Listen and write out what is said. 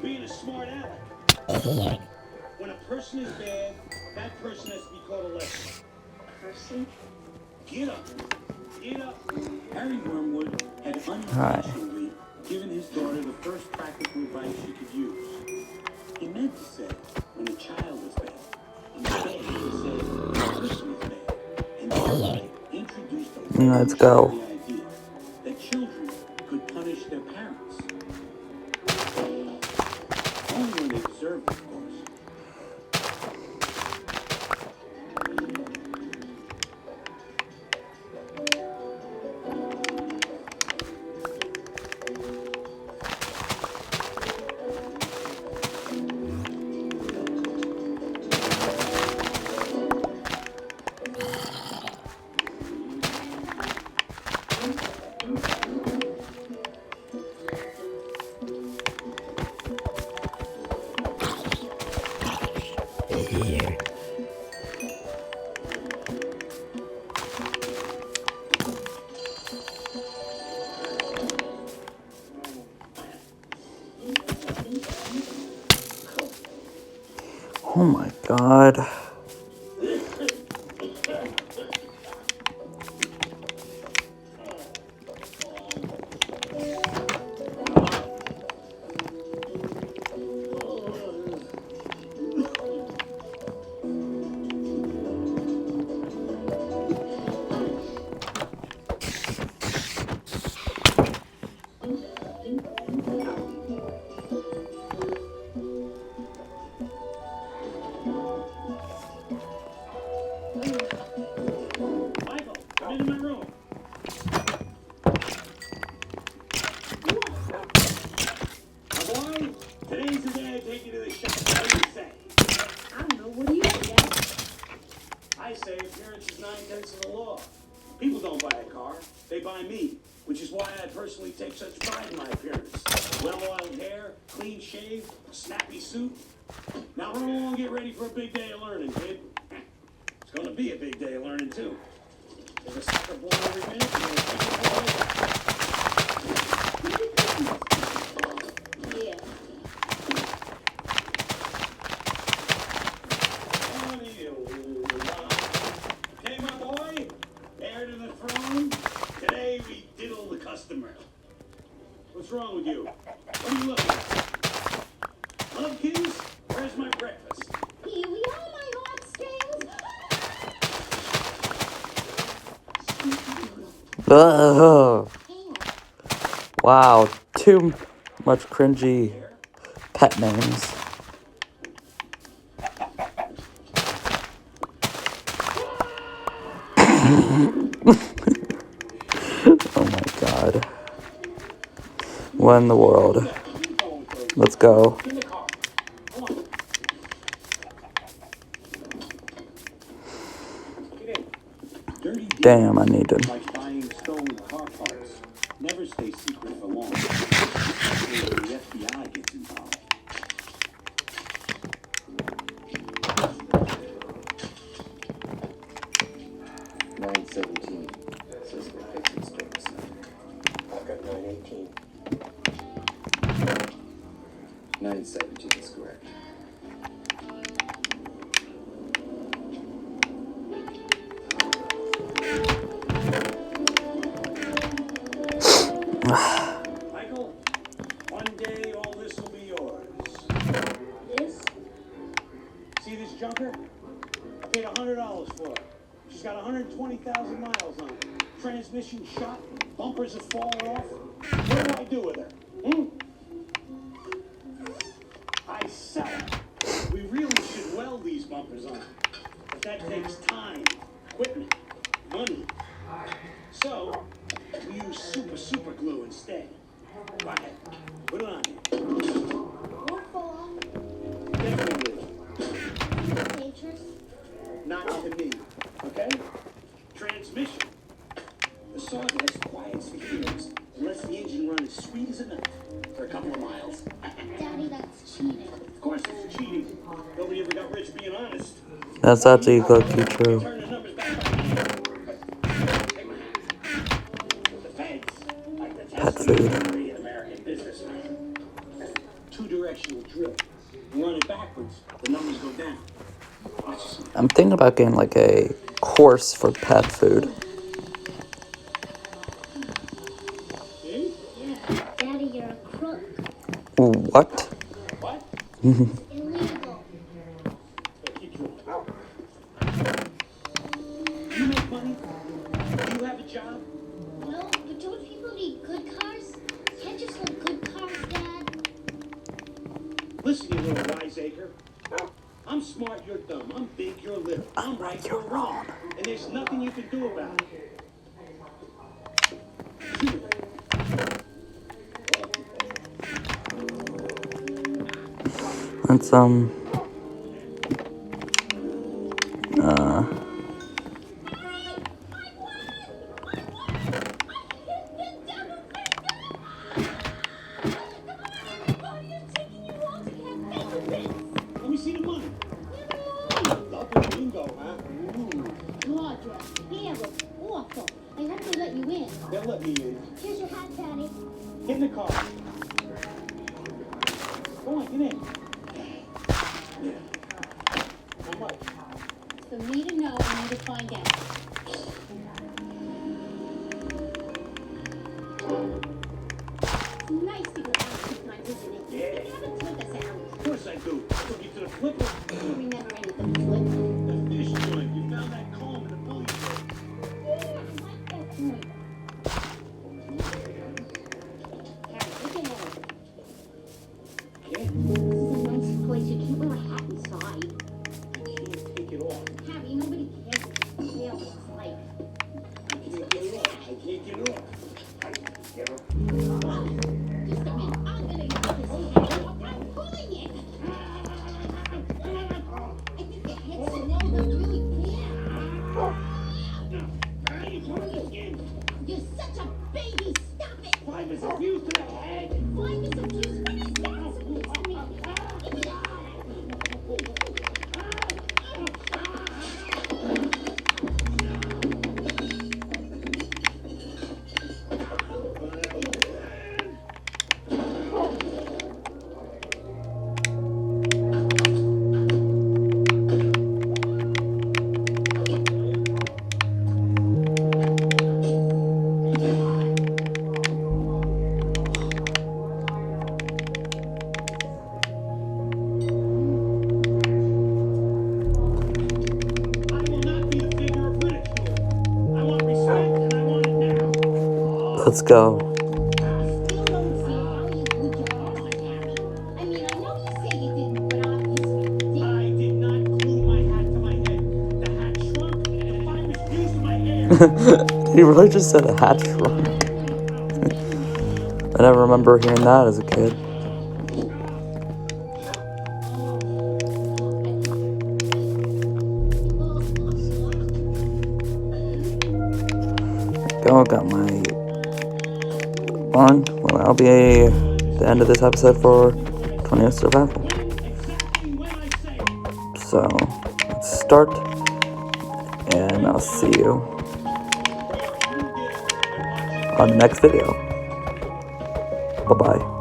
Being a smart aleck. When a person is bad, that person has to be taught a lesson. Person? Get up. Get up. Harry Wormwood had unintentionally given his daughter the first practical advice she could use. He meant to say, when a child is bad. Instead, he said, when a person is bad. And then introduced the Let's go. idea that children could punish their parents. Only when they deserve it, of course. Oh my God. Michael, come into my room. Now, boy, today's the day I take you to the shop. What do you say? I don't know. What do you say, Dad? I say appearance is 9/10 of the law. People don't buy a car. They buy me, which is why I personally take such pride in my appearance. Well-oiled hair, clean shave, snappy suit. Now run along and get ready for a big day of learning, kid. It's going to be a big day of learning, too. There's a soccer ball every minute. You're going to take it all over. Yeah. Okay, my boy, heir to the throne. Today we diddle the customer. What's wrong with you? What are you looking at? Lovekins? Where's my breakfast? Here we are, my heartstrings. Ugh. Wow, too much cringy pet names. Oh my God. What in the world? Let's go. Damn, I need to. Like buying stolen car parts. Never stay secret for long. Especially when the FBI gets involved. $917 says the fixing stores. I've got 918. 917 is correct. Michael, one day all this will be yours. This? See this junker? I paid $100 for it. She's got 120,000 miles on it. Transmission shot, bumpers have fallen off. What do I do with her? I sell her. We really should weld these bumpers on. But that takes time, equipment, money. So, we use super glue instead. Go ahead. Put it on here. What for? Definitely. Pictures? Not to me. Okay? Transmission. The sawdust quiets the gears and lets the engine run as sweet as a nut for a couple of miles. Daddy, that's cheating. Of course it's cheating. Nobody ever got rich being honest. That's actually low-key true. Turn the numbers back by hand. Take my hat. The feds like to Pet test food. the in American business. two-directional drill. You run it backwards, the numbers go down. Watch this. I'm thinking about getting like a course for pet food. See? Yeah, Daddy, you're a crook. What? What? Illegal. Hey, keep your You make money? You have a job? No, but don't people need good cars? Can't just have good cars, Dad. Listen, you little wiseacre. I'm smart, you're dumb. I'm big, you're little. I'm right, you're wrong. And there's nothing you can do about it. Let's Let me see the money. Double bingo, huh? Roger, yeah, was awful. I hope they let you in. They'll let me in. Here's your hat, Daddy. Get in the car. Go on, get in. How much? For me to know, I need to find out. Nice to go out sometimes, isn't it? Yeah. You never took us out. Of course I do. I took you to the flipper. You remember anything flip? The fish joint. You found that comb in the bully joint. Yeah, I like that point. Harry, look at him. Okay. This is a nice place. You can't wear a hat inside. I can't take it off. Harry, nobody cares what the tail looks like. I can't get it off. I can't get it off. I can't get it off. Just a minute. I'm gonna get this hat off. I'm pulling it. I think the head's so low that really can't. How you pulling it again? You're such a baby. Stop it. Five is a fuse to the head. Why is it just what is that? It's me. Give me that. I will not be a figure of ridicule. I want respect and I want it now. let's go. Still don't see how you put your arm on Harry. I mean, I know you say you didn't, but obviously you did. I did not glue my hat to my head. The hat shrunk and the five was fused to my hair. He really just said a hat shrunk. I never remember hearing that as a kid. Go, got my one. Well, that'll be the end of this episode for 20th Survival. Exactly when I say it. So, let's start, and I'll see you on the next video. Bye-bye.